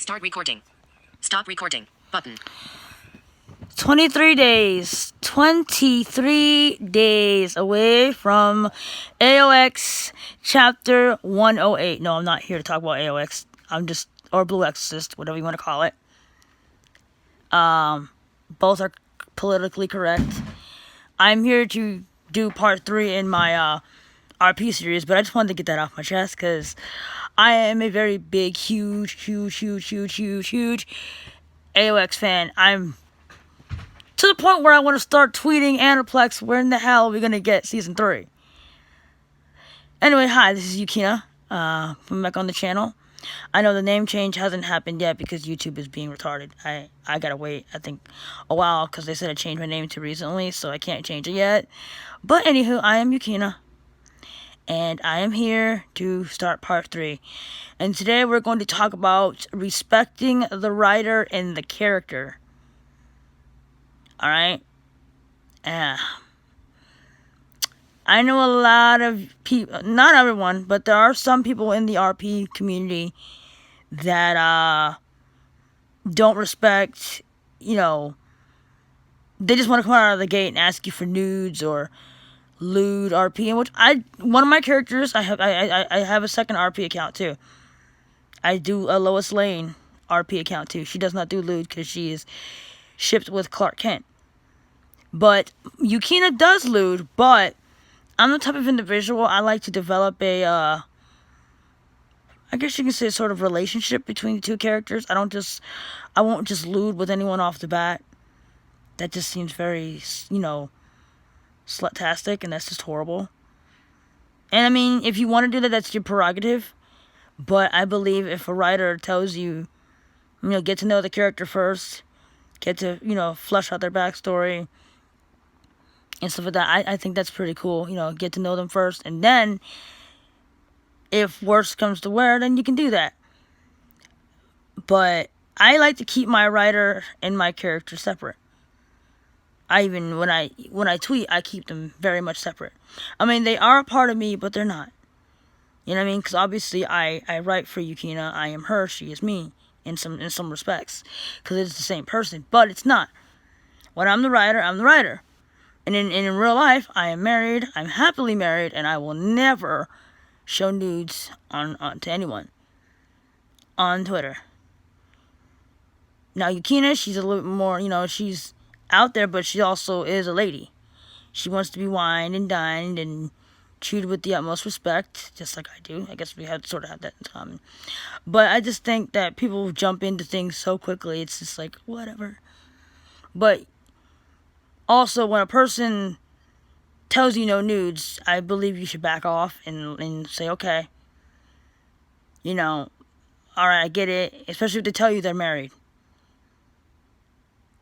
Start recording. Stop recording. Button. 23 days. 23 days away from AOX Chapter 108. No, I'm not here to talk about AOX. Or Blue Exorcist, whatever you want to call it. Both are politically correct. I'm here to do part 3 in my RP series, but I just wanted to get that off my chest because I am a very big, huge AOX fan. I'm to the point where I want to start tweeting Aniplex, when the hell are we going to get Season 3? Anyway, hi, this is Yukina. I'm back on the channel. I know the name change hasn't happened yet because YouTube is being retarded. I gotta wait, I think, a while because they said I changed my name too recently, so I can't change it yet. But anywho, I am Yukina. And I am here to start part 3. And today we're going to talk about respecting the writer and the character. Alright? I know a lot of people, not everyone, but there are some people in the RP community that don't respect, they just want to come out of the gate and ask you for nudes or lewd RP, in which one of my characters, I have a second RP account too. I do a Lois Lane RP account too. She does not do lewd because she is shipped with Clark Kent. But Yukina does lewd, but I'm the type of individual, I like to develop a, I guess you can say sort of relationship between the two characters. I won't just lewd with anyone off the bat. That just seems very, slutastic, and that's just horrible. And I mean, if you want to do that, that's your prerogative. But I believe if a writer tells you, get to know the character first, get to, flesh out their backstory, and stuff like that, I think that's pretty cool. Get to know them first, and then if worse comes to where, then you can do that. But I like to keep my writer and my character separate. When I tweet, I keep them very much separate. I mean, they are a part of me, but they're not. You know what I mean? Because obviously I write for Yukina. I am her, she is me, in some respects, because it's the same person. But it's not. When I'm the writer, I'm the writer. And in real life, I am married, I'm happily married, and I will never show nudes to anyone on Twitter. Now, Yukina, she's a little bit more, she's out there, but she also is a lady. She wants to be wined and dined and treated with the utmost respect, just like I do. I guess we sort of have that in common. But I just think that people jump into things so quickly, it's just like, whatever. But also, when a person tells you no nudes, I believe you should back off and say, okay, alright, I get it. Especially if they tell you they're married.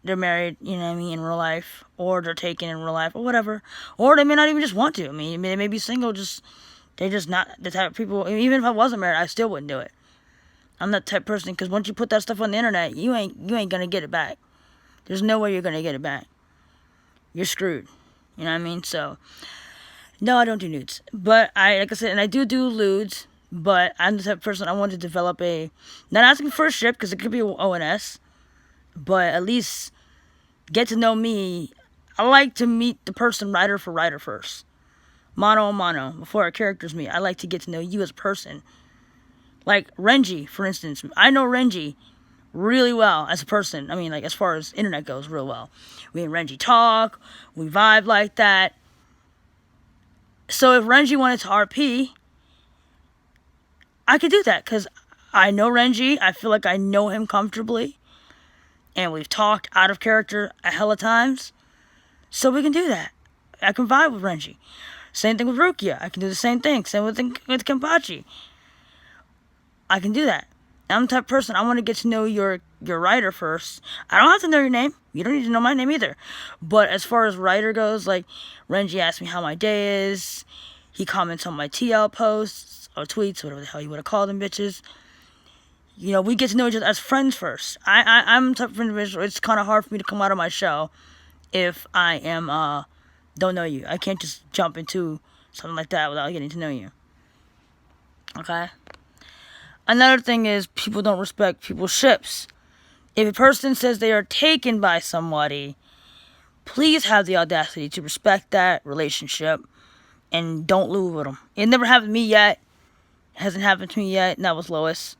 They're married, in real life. Or they're taken in real life, or whatever. Or they may not even just want to. I mean, they may be single, they're just not the type of people. Even if I wasn't married, I still wouldn't do it. I'm that type of person, because once you put that stuff on the internet, you ain't gonna get it back. There's no way you're gonna get it back. You're screwed. You know what I mean? So, no, I don't do nudes. But like I said, and I do lewds, but I'm the type of person I want to develop not asking for a ship, because it could be ONS, but at least get to know me. I like to meet the person writer for writer first. Mano a mano, before our characters meet. I like to get to know you as a person. Like Renji, for instance. I know Renji really well as a person. I mean, like, as far as internet goes, real well. Me and Renji talk, we vibe like that. So if Renji wanted to RP, I could do that, because I know Renji, I feel like I know him comfortably, and we've talked out of character a hell of times, so we can do that. I can vibe with Renji. Same thing with Rukia, I can do the same thing. Same with Kenpachi. I can do that. I'm the type of person, I want to get to know your writer first. I don't have to know your name. You don't need to know my name either. But as far as writer goes, like, Renji asks me how my day is. He comments on my TL posts, or tweets, whatever the hell you want to call them, bitches. We get to know each other as friends first. I'm the type of individual, it's kind of hard for me to come out of my shell if I don't know you. I can't just jump into something like that without getting to know you. Okay? another thing is people don't respect people's ships. If a person says they are taken by somebody, please have the audacity to respect that relationship and don't lose with them. It never happened to me yet. It hasn't happened to me yet, and that was Lois.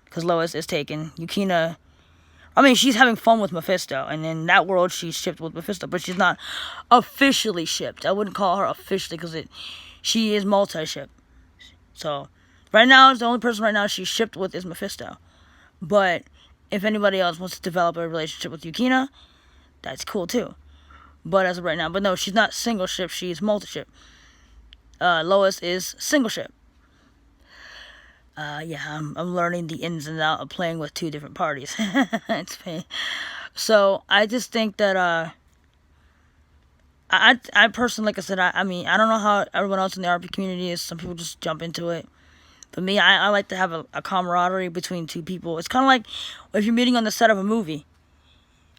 Because Lois is taken. Yukina, I mean, she's having fun with Mephisto, and in that world, she's shipped with Mephisto, but she's not officially shipped. I wouldn't call her officially, because she is multi-shipped. So, right now, the only person right now she's shipped with is Mephisto. But if anybody else wants to develop a relationship with Yukina, that's cool too. But as of right now, but no, she's not single ship, she's multi-ship. Lois is single ship. Yeah, I'm learning the ins and outs of playing with two different parties. It's pain. So, I just think that, I personally, like I said, I mean, I don't know how everyone else in the RP community is. Some people just jump into it. But me, I like to have a camaraderie between two people. It's kind of like if you're meeting on the set of a movie,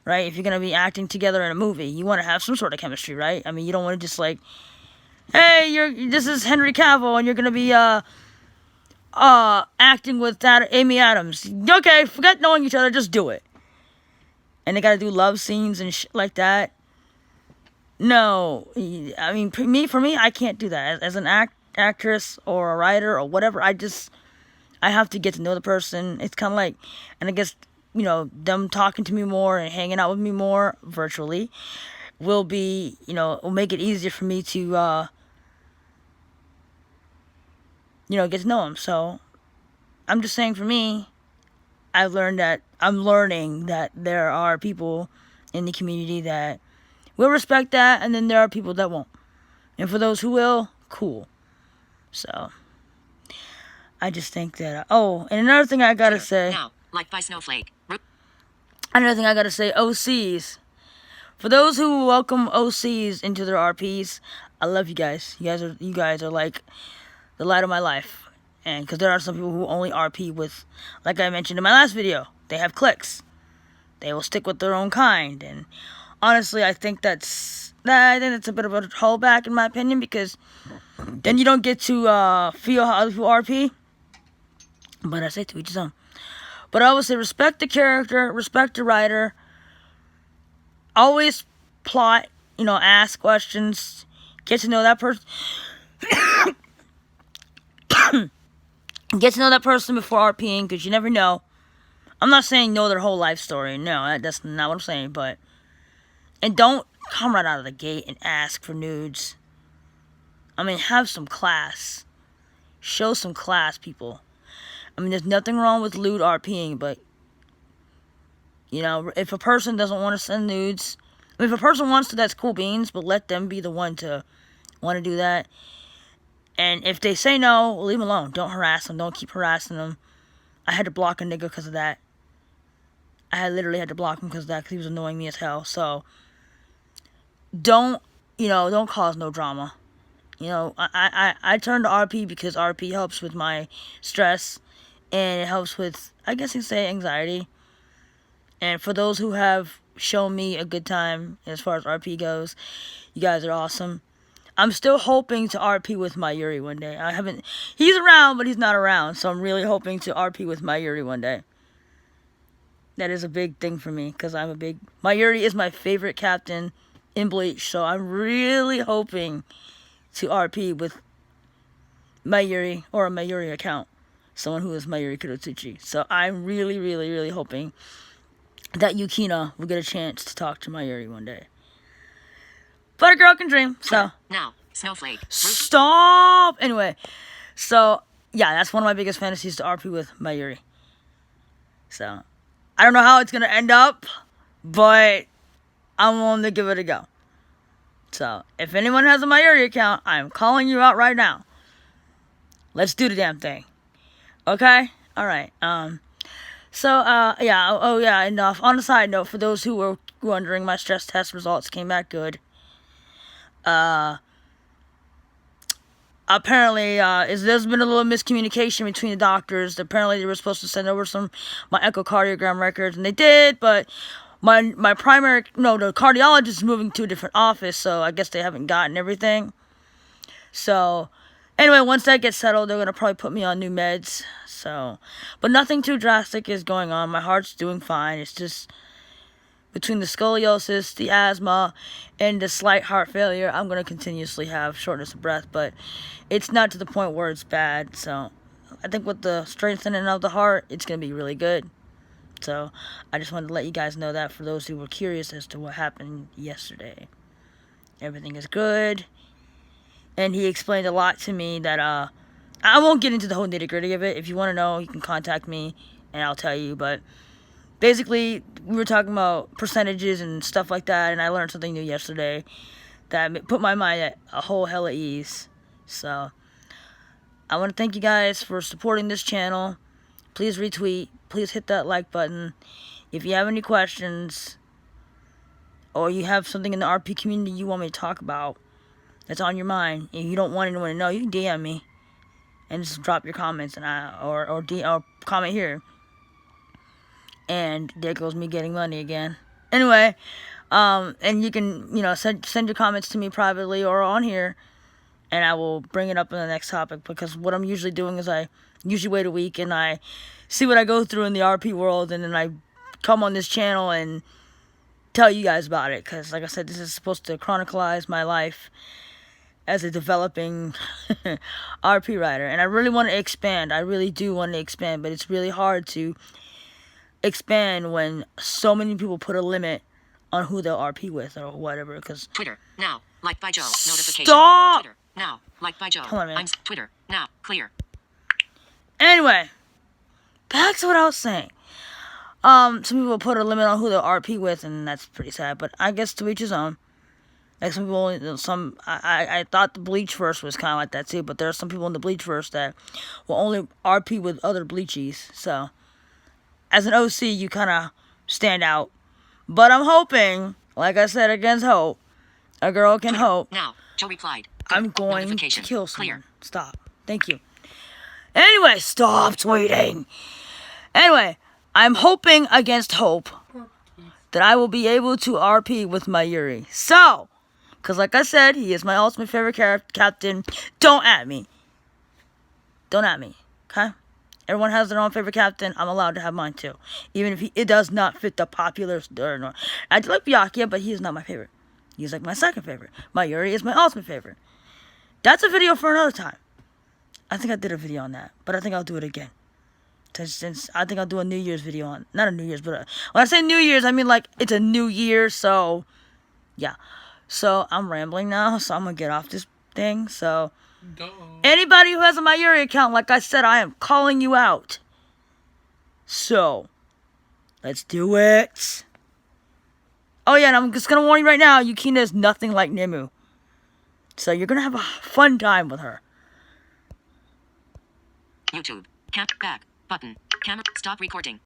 right? If you're going to be acting together in a movie, you want to have some sort of chemistry, right? I mean, you don't want to just like, hey, this is Henry Cavill, and you're going to be, acting with that Amy Adams. Okay, forget knowing each other, just do it. And they got to do love scenes and shit like that. No, I mean, for me, I can't do that. As an actress or a writer or whatever, I have to get to know the person. It's kind of like, and I guess, you know, them talking to me more and hanging out with me more virtually will be, you know, will make it easier for me to, you know, get to know them. So, I'm just saying for me, I'm learning that there are people in the community that will respect that, and then there are people that won't. And for those who will, cool. So, I just think that, and another thing I gotta say. Now, like by Snowflake. Another thing I gotta say, OCs. For those who welcome OCs into their RPs, I love you guys. You guys are like the light of my life. And because there are some people who only RP with, like I mentioned in my last video, they have cliques. They will stick with their own kind. And honestly, I think that's a bit of a holdback in my opinion, because then you don't get to feel how other people RP. But I say to each his own. But I always say respect the character, respect the writer. Always plot, you know, ask questions, get to know that person. Get to know that person before RPing, because you never know. I'm not saying know their whole life story. No, that's not what I'm saying. And don't come right out of the gate and ask for nudes. I mean, have some class. Show some class, people. I mean, there's nothing wrong with lewd RPing, but, you know, if a person doesn't want to send nudes, I mean, if a person wants to, that's cool beans, but let them be the one to want to do that. And if they say no, leave them alone. Don't harass them. Don't keep harassing them. I had to block a nigga because of that. I literally had to block him because of that, because he was annoying me as hell. So, don't cause no drama. You know, I turned to RP because RP helps with my stress, and it helps with, I guess you could say, anxiety. And for those who have shown me a good time as far as RP goes, you guys are awesome. I'm still hoping to RP with Mayuri one day. He's around, but he's not around, so I'm really hoping to RP with Mayuri one day. That is a big thing for me, because Mayuri is my favorite captain in Bleach, so I'm really hoping to RP with Mayuri, or a Mayuri account. Someone who is Mayuri Kurotsuchi. So I'm really, really, really hoping that Yukina will get a chance to talk to Mayuri one day. But a girl can dream, so. Now, Snowflake. Stop! Anyway, so, yeah, that's one of my biggest fantasies, to RP with Mayuri. So, I don't know how it's going to end up, but I'm willing to give it a go. So, if anyone has a Mayuri account, I'm calling you out right now. Let's do the damn thing. Okay? Alright, and on a side note, for those who were wondering, my stress test results came back good. Apparently, there's been a little miscommunication between the doctors. Apparently, they were supposed to send over my echocardiogram records, and they did, but the cardiologist is moving to a different office, so I guess they haven't gotten everything. So, Anyway, once that gets settled, they're going to probably put me on new meds. So, but nothing too drastic is going on. My heart's doing fine. It's just between the scoliosis, the asthma, and the slight heart failure, I'm going to continuously have shortness of breath. But it's not to the point where it's bad. So, I think with the strengthening of the heart, it's going to be really good. So, I just wanted to let you guys know that for those who were curious as to what happened yesterday. Everything is good. And he explained a lot to me that, I won't get into the whole nitty-gritty of it. If you want to know, you can contact me, and I'll tell you. But basically, we were talking about percentages and stuff like that, and I learned something new yesterday that put my mind at a whole hell of ease. So, I want to thank you guys for supporting this channel. Please retweet. Please hit that like button. If you have any questions, or you have something in the RP community you want me to talk about that's on your mind, and you don't want anyone to know, you can DM me and just drop your comments, and or comment here. And there goes me getting money again. Anyway, and you can, send your comments to me privately or on here, and I will bring it up in the next topic. Because what I'm usually doing is I usually wait a week and I see what I go through in the RP world, and then I come on this channel and tell you guys about it. Because, like I said, this is supposed to chronicleize my life as a developing RP writer. And I really want to expand. I really do want to expand. But it's really hard to expand when so many people put a limit on who they'll RP with or whatever. Because Twitter now, like by Joe. Notification. Stop! Twitter now, like by Joe. Come on, man. I'm Twitter now, clear. Anyway, back to what I was saying. Some people put a limit on who they'll RP with, and that's pretty sad. But I guess to each his own. Like some people, I thought the Bleachverse was kind of like that too, but there are some people in the Bleachverse that will only RP with other Bleachies. So, as an OC, you kind of stand out. But I'm hoping, like I said, against hope, a girl can hope. Now, Joe replied. I'm going to kill someone. Clear. Stop. Thank you. Anyway, stop tweeting. Anyway, I'm hoping against hope that I will be able to RP with my Yuri. So, because like I said, he is my ultimate favorite captain. Don't at me. Don't at me. Okay? Everyone has their own favorite captain. I'm allowed to have mine too. Even if it does not fit the popular... I do like Byakuya, but he is not my favorite. He's like my second favorite. My Yuri is my ultimate favorite. That's a video for another time. I think I did a video on that. But I think I'll do it again. Since I think I'll do a New Year's video on... Not a New Year's, but... when I say New Year's, I mean like it's a new year, so... Yeah. So, I'm rambling now, so I'm going to get off this thing. So, anybody who has a MyYuri account, like I said, I am calling you out. So, let's do it. Oh yeah, and I'm just going to warn you right now, Yukina is nothing like Nimue. So, you're going to have a fun time with her. YouTube. Can't back. Button. Cannot stop recording.